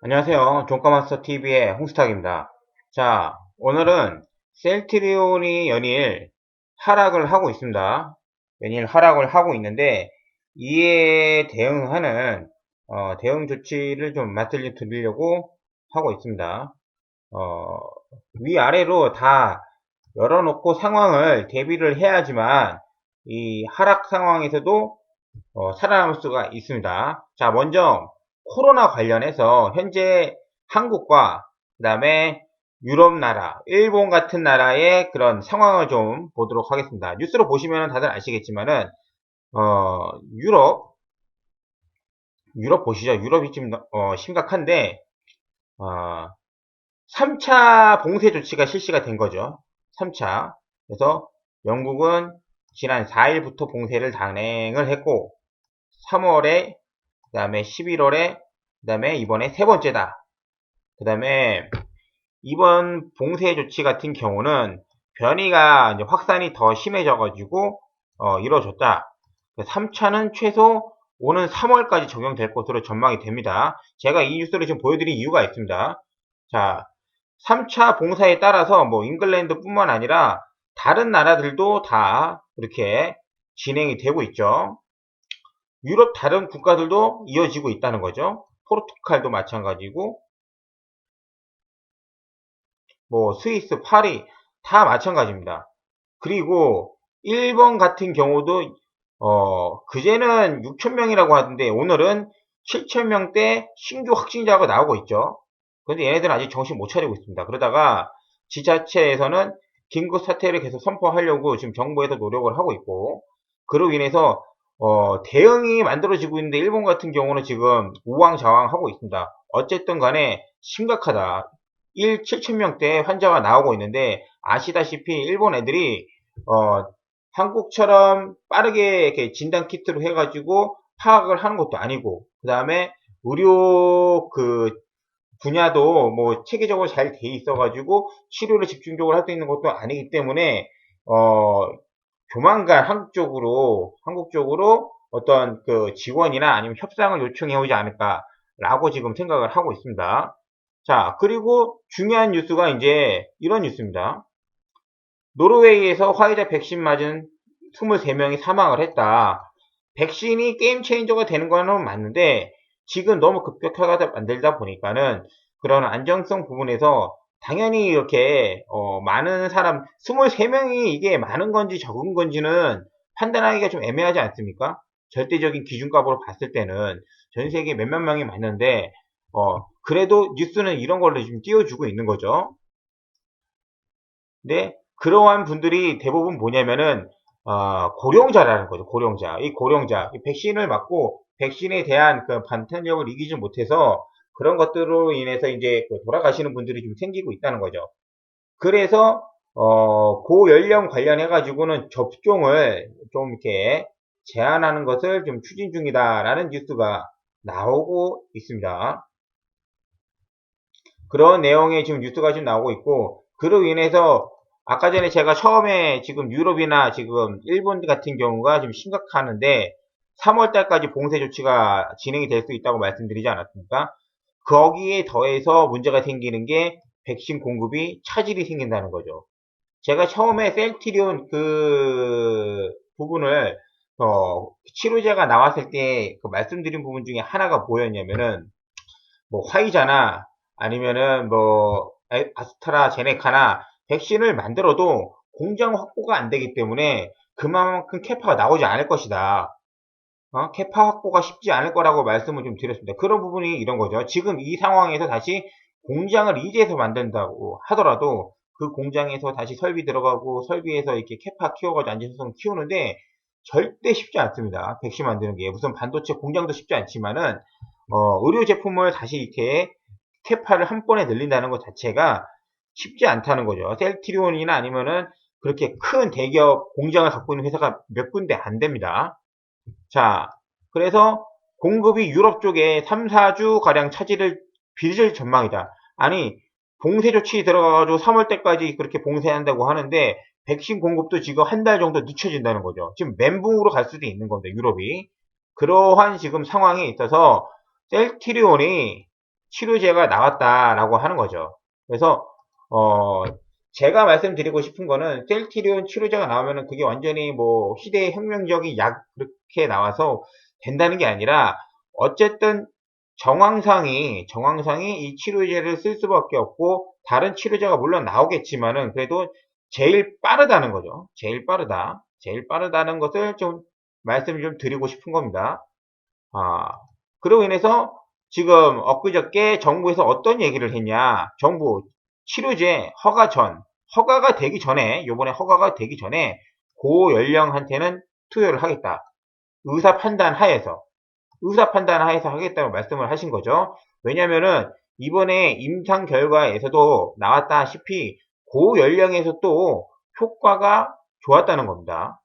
안녕하세요. 종가마스터TV의 홍스탁입니다. 자, 오늘은 셀트리온이 연일 하락을 하고 있습니다. 연일 하락을 하고 있는데, 이에 대응하는, 대응 조치를 좀 말씀드리려고 하고 있습니다. 어, 위아래로 다 열어놓고 상황을 대비를 해야지만, 이 하락 상황에서도 살아남을 수가 있습니다. 자, 먼저 코로나 관련해서 현재 한국과 그 다음에 유럽 나라, 일본 같은 나라의 그런 상황을 좀 보도록 하겠습니다. 뉴스로 보시면 다들 아시겠지만은 유럽 보시죠. 유럽이 지금 심각한데 3차 봉쇄 조치가 실시가 된 거죠. 3차. 그래서 영국은 지난 4일부터 봉쇄를 단행을 했고 3월에 그 다음에 11월에, 그 다음에 이번에 세 번째다. 그 다음에 이번 봉쇄 조치 같은 경우는 변이가 이제 확산이 더 심해져가지고, 이루어졌다. 3차는 최소 오는 3월까지 적용될 것으로 전망이 됩니다. 제가 이 뉴스를 지금 보여드린 이유가 있습니다. 자, 3차 봉쇄에 따라서 뭐 잉글랜드 뿐만 아니라 다른 나라들도 다 이렇게 진행이 되고 있죠. 유럽 다른 국가들도 이어지고 있다는 거죠. 포르투갈도 마찬가지고, 뭐 스위스, 파리 다 마찬가지입니다. 그리고 일본 같은 경우도 그제는 6,000명이라고 하던데 오늘은 7,000명대 신규 확진자가 나오고 있죠. 그런데 얘네들은 아직 정신 못 차리고 있습니다. 그러다가 지자체에서는 긴급 사태를 계속 선포하려고 지금 정부에서 노력을 하고 있고, 그로 인해서 대응이 만들어지고 있는데 일본 같은 경우는 지금 우왕좌왕하고 있습니다. 어쨌든 간에 심각하다. 7,000명대 환자가 나오고 있는데 아시다시피 일본 애들이 어, 한국처럼 빠르게 이렇게 진단 키트로 해가지고 파악을 하는 것도 아니고, 그 다음에 의료 그 분야도 뭐 체계적으로 잘 돼 있어가지고 치료를 집중적으로 할 수 있는 것도 아니기 때문에 조만간 한국 쪽으로 어떤 그 지원이나 아니면 협상을 요청해 오지 않을까라고 지금 생각을 하고 있습니다. 자, 그리고 중요한 뉴스가 이제 이런 뉴스입니다. 노르웨이에서 화이자 백신 맞은 23명이 사망을 했다. 백신이 게임 체인저가 되는 거는 맞는데 지금 너무 급격하게 만들다 보니까는 그런 안정성 부분에서 당연히 이렇게 많은 사람 23명이 이게 많은 건지 적은 건지는 판단하기가 좀 애매하지 않습니까? 절대적인 기준값으로 봤을 때는 전 세계 몇몇 명이 맞는데 그래도 뉴스는 이런 걸로 지금 띄워주고 있는 거죠. 근데 그러한 분들이 대부분 뭐냐면은 고령자라는 거죠. 고령자. 이 고령자, 이 백신을 맞고 백신에 대한 그 반탄력을 이기지 못해서 그런 것들로 인해서 이제 그 돌아가시는 분들이 좀 생기고 있다는 거죠. 그래서 고연령 관련해 가지고는 접종을 좀 이렇게 제한하는 것을 좀 추진 중이다라는 뉴스가 나오고 있습니다. 그런 내용의 지금 뉴스가 지금 나오고 있고, 그로 인해서 아까 전에 제가 처음에 지금 유럽이나 지금 일본 같은 경우가 지금 심각하는데 3월 달까지 봉쇄 조치가 진행이 될 수 있다고 말씀드리지 않았습니까? 거기에 더해서 문제가 생기는 게 백신 공급이 차질이 생긴다는 거죠. 제가 처음에 셀트리온 그 부분을 치료제가 나왔을 때 그 말씀드린 부분 중에 하나가 뭐였냐면은 뭐 화이자나 아니면은 뭐 아스트라제네카나 백신을 만들어도 공장 확보가 안 되기 때문에 그만큼 캐파가 나오지 않을 것이다. 캐파 확보가 쉽지 않을 거라고 말씀을 좀 드렸습니다. 그런 부분이 이런 거죠. 지금 이 상황에서 다시 공장을 이제서 만든다고 하더라도 그 공장에서 다시 설비 들어가고 설비에서 이렇게 캐파 키워가지고 안전성 키우는데 절대 쉽지 않습니다. 백신 만드는 게 무슨 반도체 공장도 쉽지 않지만은 의료 제품을 다시 이렇게 캐파를 한 번에 늘린다는 것 자체가 쉽지 않다는 거죠. 셀트리온이나 아니면은 그렇게 큰 대기업 공장을 갖고 있는 회사가 몇 군데 안 됩니다. 자, 그래서 공급이 유럽 쪽에 3, 4주 가량 차질을 빚을 전망이다. 아니, 봉쇄 조치 들어가가지고 3월 때까지 그렇게 봉쇄한다고 하는데 백신 공급도 지금 한 달 정도 늦춰진다는 거죠. 지금 멘붕으로 갈 수도 있는 건데 유럽이 그러한 지금 상황에 있어서 셀트리온이 치료제가 나왔다라고 하는 거죠. 그래서 제가 말씀드리고 싶은 거는 셀트리온 치료제가 나오면은 그게 완전히 뭐 시대의 혁명적인 약 그렇게 나와서 된다는 게 아니라 어쨌든 정황상이 이 치료제를 쓸 수밖에 없고 다른 치료제가 물론 나오겠지만은 그래도 제일 빠르다는 거죠. 제일 빠르다는 것을 좀 말씀을 좀 드리고 싶은 겁니다. 그로 인해서 지금 엊그저께 정부에서 어떤 얘기를 했냐. 정부 치료제 허가가 되기 전에, 요번에 허가가 되기 전에 고연령한테는 투여를 하겠다. 의사 판단 하에서 하겠다고 말씀을 하신 거죠. 왜냐면은 이번에 임상 결과에서도 나왔다시피 고연령에서 또 효과가 좋았다는 겁니다.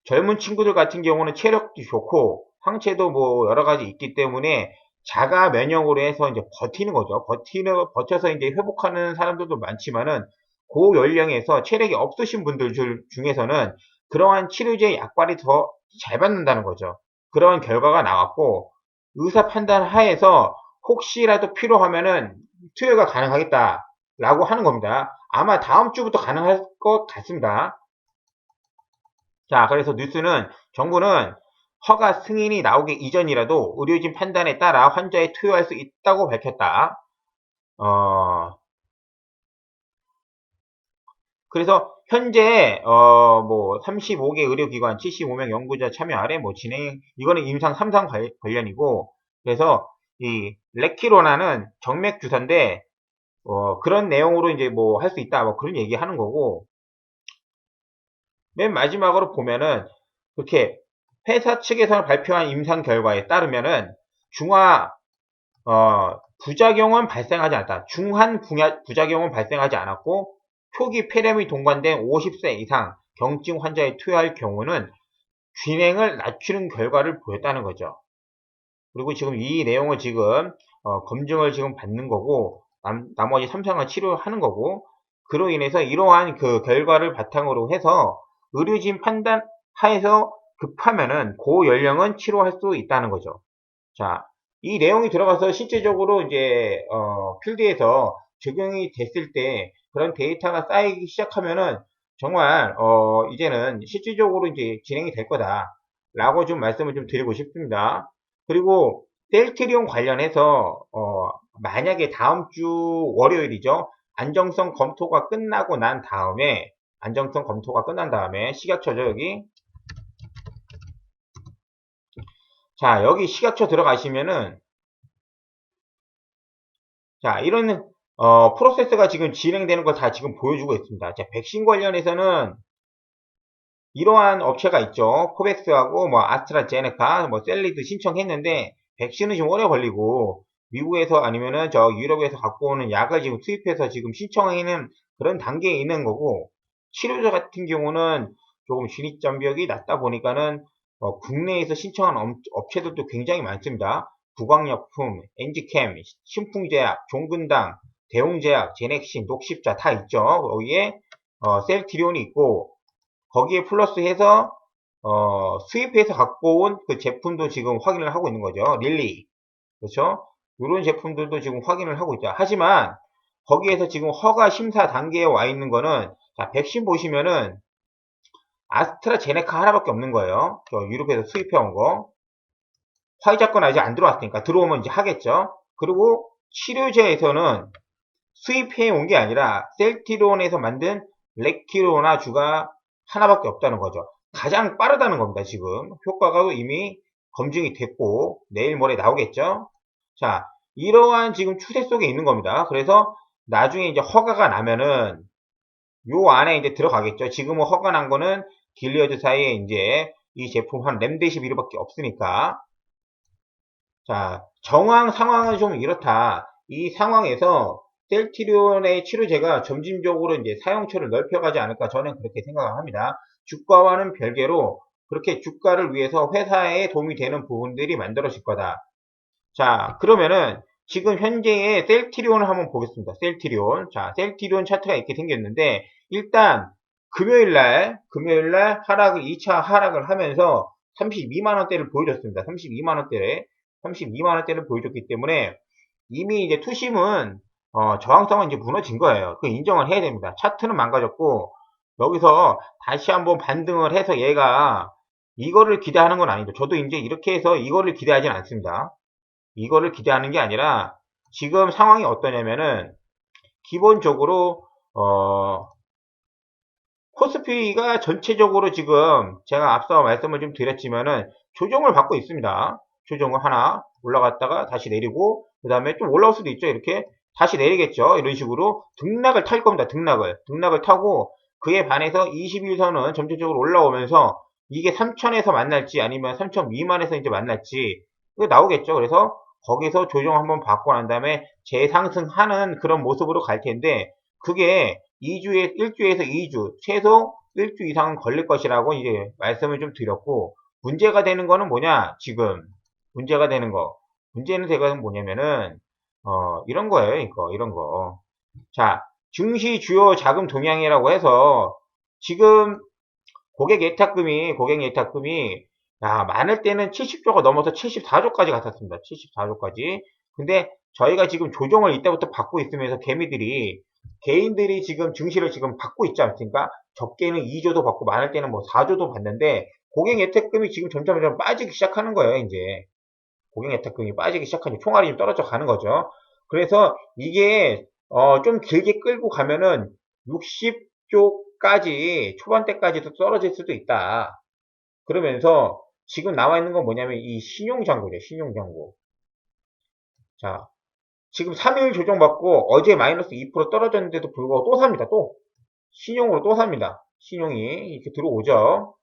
젊은 친구들 같은 경우는 체력도 좋고 항체도 뭐 여러 가지 있기 때문에 자가 면역으로 해서 이제 버티는 거죠. 버텨서 이제 회복하는 사람들도 많지만은 고연령에서 체력이 없으신 분들 중에서는 그러한 치료제 약발이 더 잘 받는다는 거죠. 그런 결과가 나왔고 의사 판단 하에서 혹시라도 필요하면은 투여가 가능하겠다라고 하는 겁니다. 아마 다음 주부터 가능할 것 같습니다. 자, 그래서 뉴스는 정부는 허가 승인이 나오기 이전이라도 의료진 판단에 따라 환자에 투여할 수 있다고 밝혔다. 그래서 현재 뭐 35개 의료기관 75명 연구자 참여 아래 뭐 진행 이거는 임상 3상 관련이고 그래서 이 레키로나는 정맥 주사인데 그런 내용으로 이제 뭐 할 수 있다 뭐 그런 얘기 하는 거고 맨 마지막으로 보면은 그렇게 회사 측에서 발표한 임상 결과에 따르면은 부작용은 발생하지 않았다. 중한 부작용은 발생하지 않았고 초기 폐렴이 동반된 50세 이상 경증 환자에 투여할 경우는 진행을 낮추는 결과를 보였다는 거죠. 그리고 지금 이 내용을 지금 검증을 지금 받는 거고 나머지 3상을 치료하는 거고 그로 인해서 이러한 그 결과를 바탕으로 해서 의료진 판단 하에서 급하면은 고연령은 치료할 수 있다는 거죠. 자, 이 내용이 들어가서 실제적으로 이제 필드에서 적용이 됐을 때 그런 데이터가 쌓이기 시작하면은 정말 이제는 실질적으로 이제 진행이 될 거다라고 좀 말씀을 좀 드리고 싶습니다. 그리고 셀트리온 관련해서 만약에 다음 주 월요일이죠. 안정성 검토가 끝나고 난 다음에 식약처죠 여기. 자, 여기 식약처 들어가시면은 자, 이런 프로세스가 지금 진행되는 걸 다 지금 보여주고 있습니다. 자, 백신 관련해서는 이러한 업체가 있죠. 코백스하고 뭐 아스트라제네카, 뭐 셀리드 신청했는데 백신은 좀 오래 걸리고 미국에서 아니면은 저 유럽에서 갖고 오는 약을 지금 투입해서 지금 신청하는 그런 단계에 있는 거고 치료제 같은 경우는 조금 진입장벽이 낮다 보니까는 국내에서 신청한 업체들도 굉장히 많습니다. 구강약품, 엔지캠, 신풍제약, 종근당, 대웅제약, 제넥신, 녹십자 다 있죠. 여기에 셀트리온이 있고 거기에 플러스해서 수입해서 갖고 온 그 제품도 지금 확인을 하고 있는 거죠. 릴리 그렇죠? 이런 제품들도 지금 확인을 하고 있죠. 하지만 거기에서 지금 허가 심사 단계에 와 있는 거는 자 백신 보시면은 아스트라제네카 하나밖에 없는 거예요. 저 유럽에서 수입해 온 거. 화이자 건 아직 안 들어왔으니까 들어오면 이제 하겠죠. 그리고 치료제에서는 수입해 온 게 아니라 셀트리온에서 만든 레키로나주가 하나밖에 없다는 거죠. 가장 빠르다는 겁니다. 지금 효과가 이미 검증이 됐고 내일 모레 나오겠죠. 자, 이러한 지금 추세 속에 있는 겁니다. 그래서 나중에 이제 허가가 나면은 요 안에 이제 들어가겠죠. 지금은 허가 난 거는 길리어드사에 이제 이 제품 한 렘데시비르밖에 없으니까. 자, 정황 상황은 좀 이렇다. 이 상황에서 셀트리온의 치료제가 점진적으로 이제 사용처를 넓혀가지 않을까 저는 그렇게 생각합니다. 주가와는 별개로 그렇게 주가를 위해서 회사에 도움이 되는 부분들이 만들어질 거다. 자, 그러면은 지금 현재의 셀트리온을 한번 보겠습니다. 셀트리온. 자, 셀트리온 차트가 이렇게 생겼는데 일단 금요일날 2차 하락을 하면서 32만원대를 보여줬습니다. 32만원대를 보여줬기 때문에 이미 이제 투심은 저항성은 이제 무너진 거예요. 그 인정을 해야 됩니다. 차트는 망가졌고 여기서 다시 한번 반등을 해서 얘가 이거를 기대하는 건 아니죠. 저도 이제 이렇게 해서 이거를 기대하진 않습니다. 이거를 기대하는 게 아니라 지금 상황이 어떠냐면은 기본적으로 코스피가 전체적으로 지금 제가 앞서 말씀을 좀 드렸지만은 조정을 받고 있습니다. 조정을 하나 올라갔다가 다시 내리고 그 다음에 좀 올라올 수도 있죠. 이렇게 다시 내리겠죠. 이런 식으로 등락을 탈 겁니다. 등락을 타고 그에 반해서 21선은 점차적으로 올라오면서 이게 3천에서 만날지 아니면 3천 미만에서 이제 만날지 이거 나오겠죠. 그래서 거기서 조정 한번 받고 난 다음에 재상승하는 그런 모습으로 갈 텐데 그게 1주에서 2주, 최소 1주 이상은 걸릴 것이라고 이제 말씀을 좀 드렸고, 문제가 되는 거는 뭐냐, 지금. 문제가 되는 거. 문제는 제가 뭐냐면은, 이런 거예요, 이런 거. 자, 증시 주요 자금 동향이라고 해서, 지금 고객 예탁금이, 많을 때는 70조가 넘어서 74조까지 갔었습니다. 74조까지. 근데 저희가 지금 조정을 이때부터 받고 있으면서 개인들이 지금 증시를 지금 받고 있지 않습니까? 적게는 2조도 받고 많을 때는 뭐 4조도 받는데 고객 예탁금이 지금 점점 빠지기 시작하는 거예요, 이제. 고객 예탁금이 빠지기 시작하니 총알이 좀 떨어져 가는 거죠. 그래서 이게 좀 길게 끌고 가면은 60조까지 초반대까지도 떨어질 수도 있다. 그러면서 지금 나와 있는 건 뭐냐면 이 신용장고죠, 신용장고. 자, 지금 3일 조정받고 어제 마이너스 2% 떨어졌는데도 불구하고 또 삽니다. 또 신용으로 또 삽니다. 신용이 이렇게 들어오죠.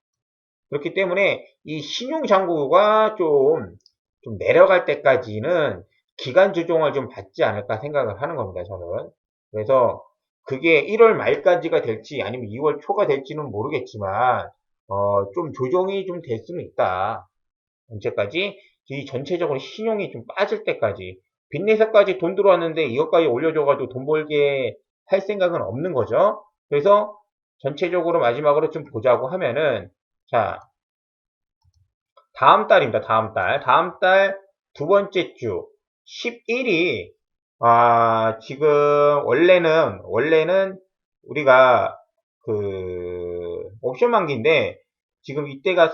그렇기 때문에 이 신용장고가 좀 내려갈 때까지는 기간 조정을 좀 받지 않을까 생각을 하는 겁니다. 저는. 그래서 그게 1월 말까지가 될지 아니면 2월 초가 될지는 모르겠지만 좀 조정이 좀 될 수는 있다. 언제까지? 이 전체적으로 신용이 좀 빠질 때까지. 빚내서까지 돈 들어왔는데 이것까지 올려줘가지고 돈 벌게 할 생각은 없는 거죠. 그래서 전체적으로 마지막으로 좀 보자고 하면은, 자, 다음 달입니다. 다음 달. 다음 달 두 번째 주, 10일이, 지금, 원래는 우리가 옵션 만기인데, 지금 이때가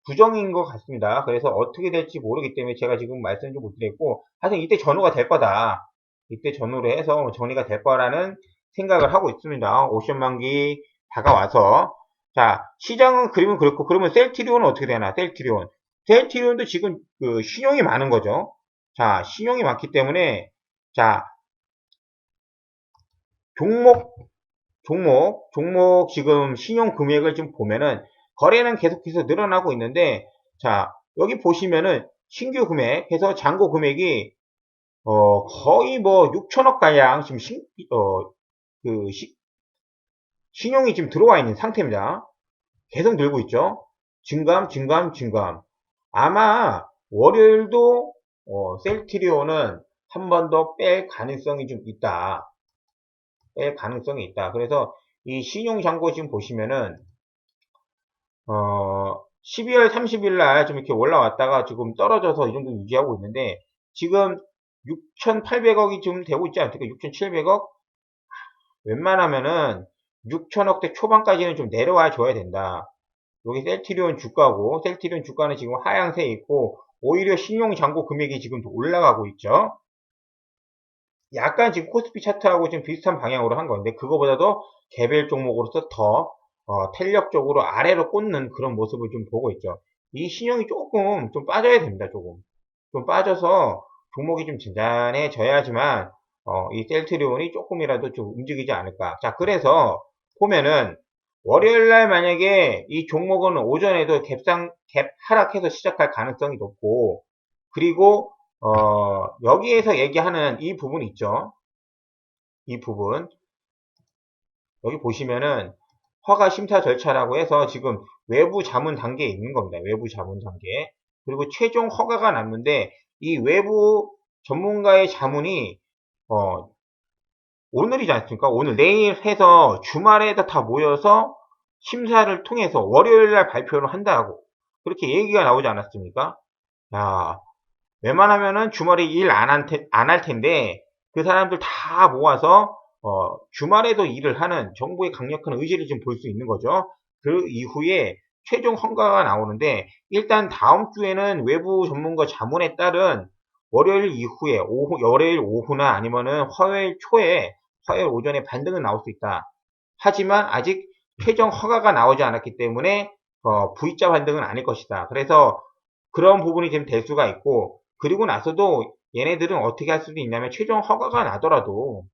부정인 것 같습니다. 그래서 어떻게 될지 모르기 때문에 제가 지금 말씀 좀 못 드렸고, 하여튼 이때 전후가 될 거다. 이때 전후로 해서 정리가 될 거라는 생각을 하고 있습니다. 옵션 만기 다가와서. 자, 시장은 그림은 그렇고, 그러면 셀트리온은 어떻게 되나? 셀트리온도 지금 신용이 많은 거죠. 자, 신용이 많기 때문에, 자, 종목 지금 신용 금액을 좀 보면은, 거래는 계속해서 늘어나고 있는데, 자, 여기 보시면은, 신규 금액, 해서 잔고 금액이, 거의 뭐, 6천억 가량 지금 신용이 지금 들어와 있는 상태입니다. 계속 늘고 있죠. 증감. 아마 월요일도 셀트리온은 한 번 더 뺄 가능성이 좀 있다. 뺄 가능성이 있다. 그래서 이 신용잔고 지금 보시면은 12월 30일 날 좀 이렇게 올라왔다가 지금 떨어져서 이 정도 유지하고 있는데 지금 6,800억이 지금 되고 있지 않습니까? 6,700억? 웬만하면은 6천억대 초반까지는 좀 내려와 줘야 된다. 여기 셀트리온 주가고, 셀트리온 주가는 지금 하향세에 있고, 오히려 신용잔고 금액이 지금 올라가고 있죠. 약간 지금 코스피 차트하고 지금 비슷한 방향으로 한 건데, 그거보다도 개별 종목으로서 더, 탄력적으로 아래로 꽂는 그런 모습을 좀 보고 있죠. 이 신용이 조금 좀 빠져야 됩니다, 조금. 좀 빠져서 종목이 좀 진단해져야지만, 이 셀트리온이 조금이라도 좀 움직이지 않을까. 자, 그래서 보면은, 월요일날 만약에 이 종목은 오전에도 갭 하락해서 시작할 가능성이 높고, 그리고, 여기에서 얘기하는 이 부분 있죠. 이 부분. 여기 보시면은, 허가 심사 절차라고 해서 지금 외부 자문 단계에 있는 겁니다. 외부 자문 단계. 그리고 최종 허가가 났는데, 이 외부 전문가의 자문이, 오늘이지 않습니까? 오늘 내일 해서 주말에다 다 모여서 심사를 통해서 월요일 날 발표를 한다고 그렇게 얘기가 나오지 않았습니까? 야, 웬만하면은 주말에 일 안 할 텐데 그 사람들 다 모아서 주말에도 일을 하는 정부의 강력한 의지를 좀 볼 수 있는 거죠. 그 이후에 최종 헌가가 나오는데 일단 다음 주에는 외부 전문가 자문에 따른 월요일 이후에 월요일 오후나 아니면은 화요일 초에 화요일 오전에 반등은 나올 수 있다. 하지만 아직 최종 허가가 나오지 않았기 때문에 V자 반등은 아닐 것이다. 그래서 그런 부분이 지금 될 수가 있고, 그리고 나서도 얘네들은 어떻게 할 수도 있냐면 최종 허가가 나더라도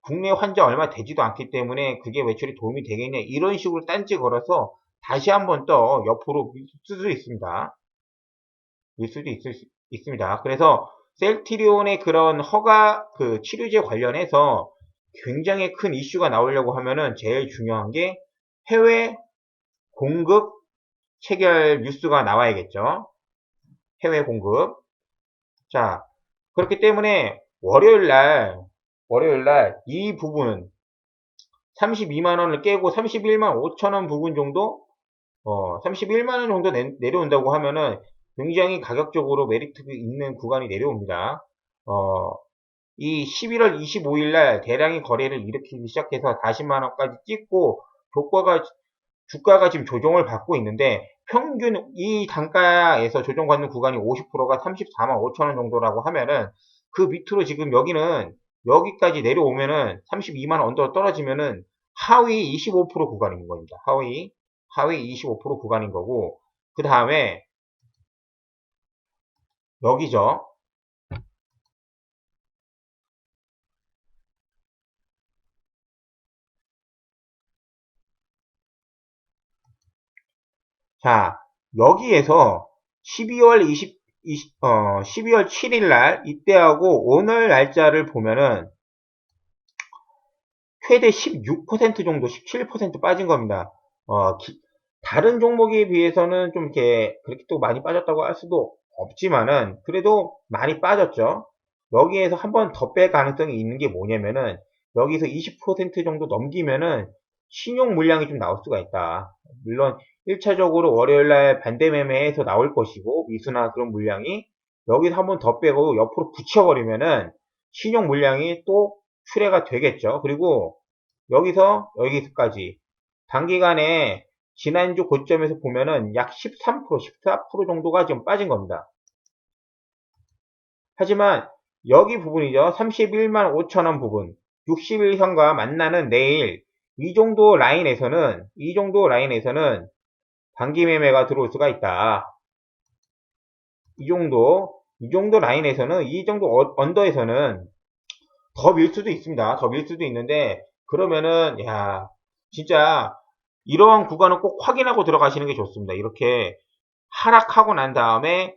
국내 환자 얼마 되지도 않기 때문에 그게 매출에 도움이 되겠냐 이런 식으로 딴지 걸어서 다시 한번 또 옆으로 밀 수도 있습니다. 있습니다. 그래서 셀트리온의 그런 허가 그 치료제 관련해서 굉장히 큰 이슈가 나오려고 하면은 제일 중요한 게 해외 공급 체결 뉴스가 나와야겠죠. 해외 공급. 자, 그렇기 때문에 월요일 날 이 부분은 32만 원을 깨고 31만 5천 원 부분 정도 31만 원 정도 내려온다고 하면은 굉장히 가격적으로 메리트가 있는 구간이 내려옵니다. 이 11월 25일 날 대량의 거래를 일으키기 시작해서 40만 원까지 찍고 주가가 지금 조정을 받고 있는데 평균 이 단가에서 조정받는 구간이 50%가 34만 5천 원 정도라고 하면은 그 밑으로 지금 여기까지 내려오면은 32만 원 언더로 떨어지면은 하위 25% 구간인 겁니다. 하위 25% 구간인 거고 그 다음에 여기죠. 자, 여기에서 12월 7일 날 이때하고 오늘 날짜를 보면은 최대 16% 정도, 17% 빠진 겁니다. 다른 종목에 비해서는 좀 이렇게 그렇게 또 많이 빠졌다고 할 수도 없지만은 그래도 많이 빠졌죠. 여기에서 한 번 더 뺄 가능성이 있는 게 뭐냐면은 여기서 20% 정도 넘기면은 신용 물량이 좀 나올 수가 있다. 물론 1차적으로 월요일날 반대 매매에서 나올 것이고 미수나 그런 물량이 여기서 한 번 더 빼고 옆으로 붙여버리면은 신용 물량이 또 출회가 되겠죠. 그리고 여기서까지 단기간에 지난주 고점에서 보면은 약 13%, 14% 정도가 지금 빠진 겁니다. 하지만 여기 부분이죠. 31만 5천원 부분. 60일선과 만나는 내일 이 정도 라인에서는 단기 매매가 들어올 수가 있다. 이 정도 라인에서는 이 정도 언더에서는 더 밀 수도 있습니다. 더 밀 수도 있는데 그러면은 야 진짜 이러한 구간은 꼭 확인하고 들어가시는 게 좋습니다. 이렇게 하락하고 난 다음에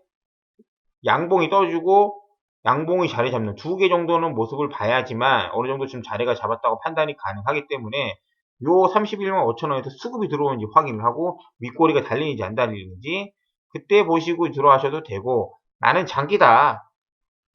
양봉이 떠주고 양봉이 자리 잡는 두 개 정도는 모습을 봐야지만 어느 정도 지금 자리가 잡았다고 판단이 가능하기 때문에 요 31만 5천원에서 수급이 들어오는지 확인을 하고 윗꼬리가 달리는지 안 달리는지 그때 보시고 들어가셔도 되고 나는 장기다.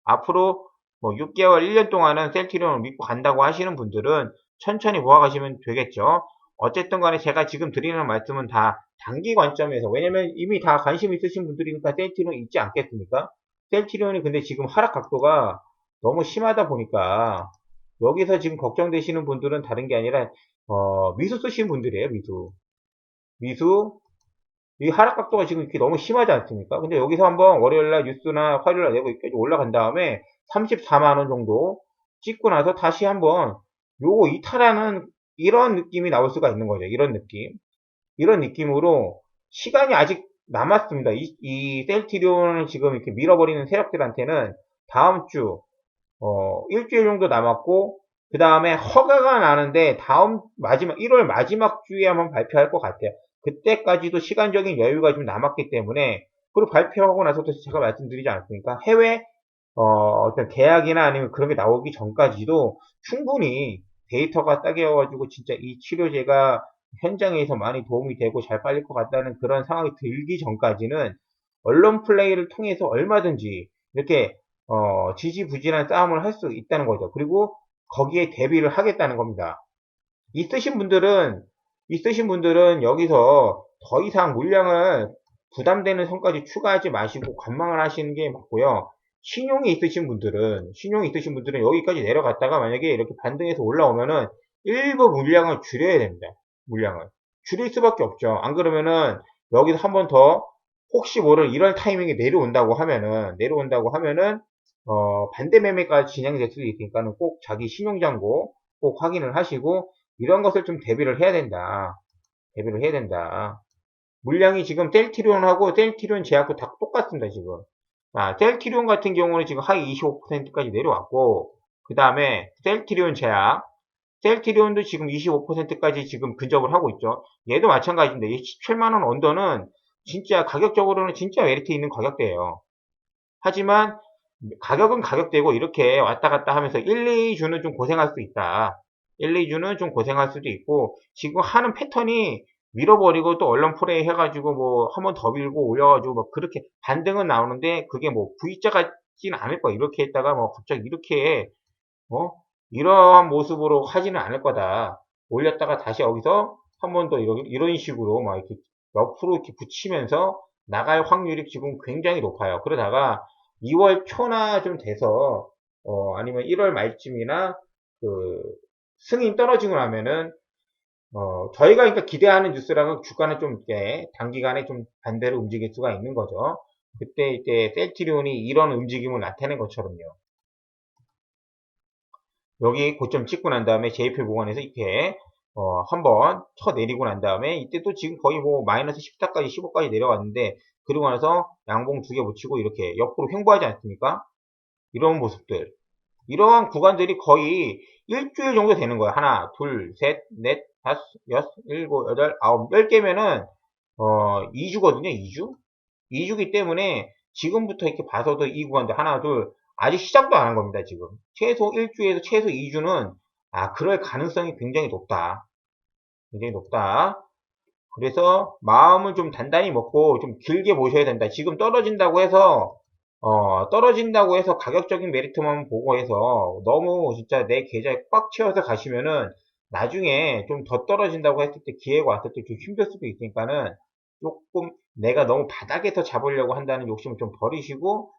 앞으로 뭐 6개월, 1년 동안은 셀트리온을 믿고 간다고 하시는 분들은 천천히 모아가시면 되겠죠. 어쨌든 간에 제가 지금 드리는 말씀은 다 단기 관점에서 왜냐면 이미 다 관심 있으신 분들이니까 셀트리온 있지 않겠습니까? 셀트리온이 근데 지금 하락 각도가 너무 심하다 보니까 여기서 지금 걱정되시는 분들은 다른 게 아니라 미수 쓰시는 분들이에요. 미수 이 하락 각도가 지금 이렇게 너무 심하지 않습니까? 근데 여기서 한번 월요일날 뉴스나 화요일날 내고 이렇게 올라간 다음에 34만원 정도 찍고 나서 다시 한번 요거 이탈하는 이런 느낌이 나올 수가 있는 거죠. 이런 느낌으로 시간이 아직 남았습니다. 이 셀트리온을 지금 이렇게 밀어버리는 세력들한테는 다음 주, 일주일 정도 남았고, 그 다음에 허가가 나는데 1월 마지막 주에 한번 발표할 것 같아요. 그때까지도 시간적인 여유가 좀 남았기 때문에, 그리고 발표하고 나서도 제가 말씀드리지 않았습니까? 해외, 어떤 계약이나 아니면 그런 게 나오기 전까지도 충분히 데이터가 딱이어가지고 진짜 이 치료제가 현장에서 많이 도움이 되고 잘 빨릴 것 같다는 그런 상황이 들기 전까지는 언론 플레이를 통해서 얼마든지 이렇게 지지부진한 싸움을 할 수 있다는 거죠. 그리고 거기에 대비를 하겠다는 겁니다. 있으신 분들은 여기서 더 이상 물량을 부담되는 선까지 추가하지 마시고 관망을 하시는 게 맞고요. 신용이 있으신 분들은 여기까지 내려갔다가 만약에 이렇게 반등해서 올라오면은 일부 물량을 줄여야 됩니다. 물량을. 줄일 수밖에 없죠. 안 그러면은 여기서 한 번 더 혹시 모를 이런 타이밍에 내려온다고 하면은 반대 매매까지 진행될 수도 있으니까는 꼭 자기 신용잔고 꼭 확인을 하시고 이런 것을 좀 대비를 해야 된다. 물량이 지금 셀트리온하고 셀트리온 제약도 다 똑같습니다, 지금. 셀트리온 같은 경우는 지금 하이 25%까지 내려왔고, 그 다음에 셀트리온 제약, 셀트리온도 지금 25%까지 지금 근접을 하고 있죠. 얘도 마찬가지인데, 이 17만원 언더는 진짜 가격적으로는 진짜 메리트 있는 가격대예요. 하지만 가격은 가격대고 이렇게 왔다 갔다 하면서 1, 2주는 좀 고생할 수 있다. 1, 2주는 좀 고생할 수도 있고 지금 하는 패턴이 밀어버리고 또 언론 플레이 해가지고 뭐 한 번 더 밀고 올려가지고 뭐 그렇게 반등은 나오는데 그게 뭐 V자 같지는 않을 거야. 이렇게 했다가 뭐 갑자기 이렇게 이러한 모습으로 하지는 않을 거다. 올렸다가 다시 여기서 한 번 더 이런 식으로 막 이렇게 옆으로 이렇게 붙이면서 나갈 확률이 지금 굉장히 높아요. 그러다가 2월 초나 좀 돼서 아니면 1월 말쯤이나 그 승인 떨어지고 나면은 저희가 그러니까 기대하는 뉴스랑은 주가는 좀 이렇게 단기간에 좀 반대로 움직일 수가 있는 거죠. 그때 이제 셀트리온이 이런 움직임을 나타낸 것처럼요. 여기 고점 찍고 난 다음에 JP 보관에서 이렇게 한번 쳐내리고 난 다음에 이때 또 지금 거의 뭐 마이너스 14까지 15까지 내려왔는데 그러고 나서 양봉 두 개 붙이고 이렇게 옆으로 횡보하지 않습니까? 이런 모습들 이러한 구간들이 거의 일주일 정도 되는 거야. 하나, 둘, 셋, 넷, 다섯, 여섯, 일곱, 여덟, 아홉, 10개면은 2주거든요. 2주? 2주기 때문에 지금부터 이렇게 봐서도 이 구간들 하나, 둘, 아직 시작도 안 한 겁니다. 지금 최소 1주에서 최소 2주는 그럴 가능성이 굉장히 높다. 굉장히 높다. 그래서 마음을 좀 단단히 먹고 좀 길게 보셔야 된다. 지금 떨어진다고 해서 가격적인 메리트만 보고 해서 너무 진짜 내 계좌에 꽉 채워서 가시면은 나중에 좀 더 떨어진다고 했을 때 기회가 왔을 때 좀 힘들 수도 있으니까는 조금 내가 너무 바닥에서 잡으려고 한다는 욕심을 좀 버리시고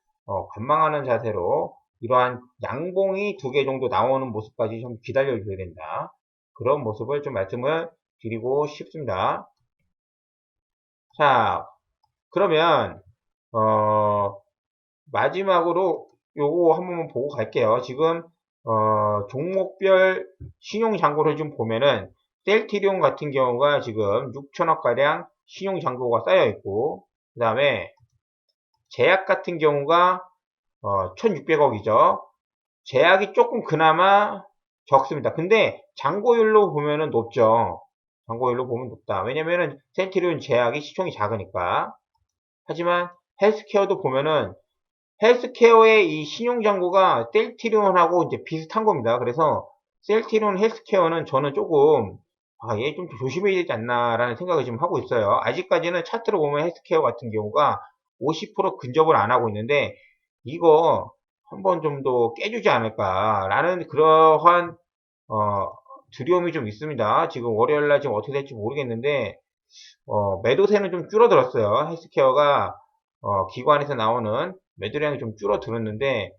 관망하는 자세로 이러한 양봉이 두 개 정도 나오는 모습까지 좀 기다려 줘야 된다. 그런 모습을 좀 말씀을 드리고 싶습니다. 자, 그러면 마지막으로 요거 한 번만 보고 갈게요. 지금 종목별 신용잔고를 좀 보면은 셀트리온 같은 경우가 지금 6천억가량 신용잔고가 쌓여있고 그 다음에 제약 같은 경우가 1600억이죠. 제약이 조금 그나마 적습니다. 근데 잔고율로 보면은 높죠. 잔고율로 보면 높다. 왜냐면은 셀트리온 제약이 시총이 작으니까. 하지만 헬스케어도 보면은 헬스케어의 이 신용잔고가 셀트리온하고 이제 비슷한 겁니다. 그래서 셀트리온 헬스케어는 저는 조금 얘 좀 조심해야 되지 않나라는 생각을 지금 하고 있어요. 아직까지는 차트로 보면 헬스케어 같은 경우가 50% 근접을 안 하고 있는데 이거 한번 좀 더 깨주지 않을까라는 그러한 두려움이 좀 있습니다. 지금 월요일날 지금 어떻게 될지 모르겠는데 매도세는 좀 줄어들었어요. 헬스케어가 기관에서 나오는 매도량이 좀 줄어들었는데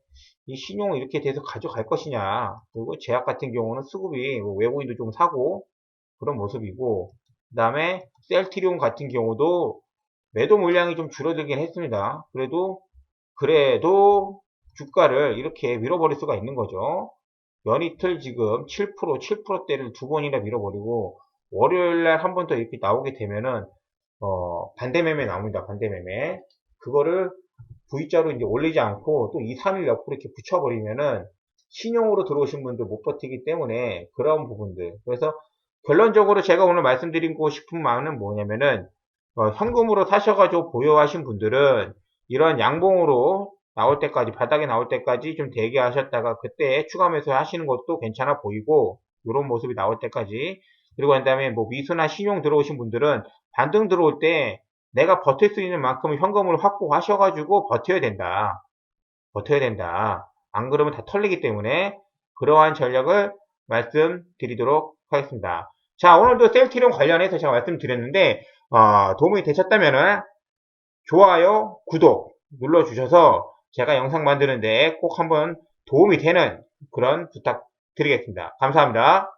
이 신용을 이렇게 돼서 가져갈 것이냐 그리고 제약 같은 경우는 수급이 외국인도 좀 사고 그런 모습이고 그 다음에 셀트리온 같은 경우도 매도 물량이 좀 줄어들긴 했습니다. 그래도 주가를 이렇게 밀어버릴 수가 있는 거죠. 연이틀 지금 7%대를 두 번이나 밀어버리고 월요일날 한 번 더 이렇게 나오게 되면은 반대매매 나옵니다. 반대매매 그거를 V자로 이제 올리지 않고 또 2, 3일 옆으로 이렇게 붙여버리면은 신용으로 들어오신 분들 못 버티기 때문에 그런 부분들 그래서 결론적으로 제가 오늘 말씀드리고 싶은 마음은 뭐냐면은 현금으로 사셔가지고 보유하신 분들은 이런 양봉으로 나올 때까지 바닥에 나올 때까지 좀 대기하셨다가 그때 추가 매수 하시는 것도 괜찮아 보이고 이런 모습이 나올 때까지 그리고 난 다음에 뭐 미수나 신용 들어오신 분들은 반등 들어올 때 내가 버틸 수 있는 만큼 현금을 확보하셔가지고 버텨야 된다. 안 그러면 다 털리기 때문에 그러한 전략을 말씀드리도록 하겠습니다. 자, 오늘도 셀트리온 관련해서 제가 말씀드렸는데 도움이 되셨다면은 좋아요, 구독 눌러주셔서 제가 영상 만드는데 꼭 한번 도움이 되는 그런 부탁드리겠습니다. 감사합니다.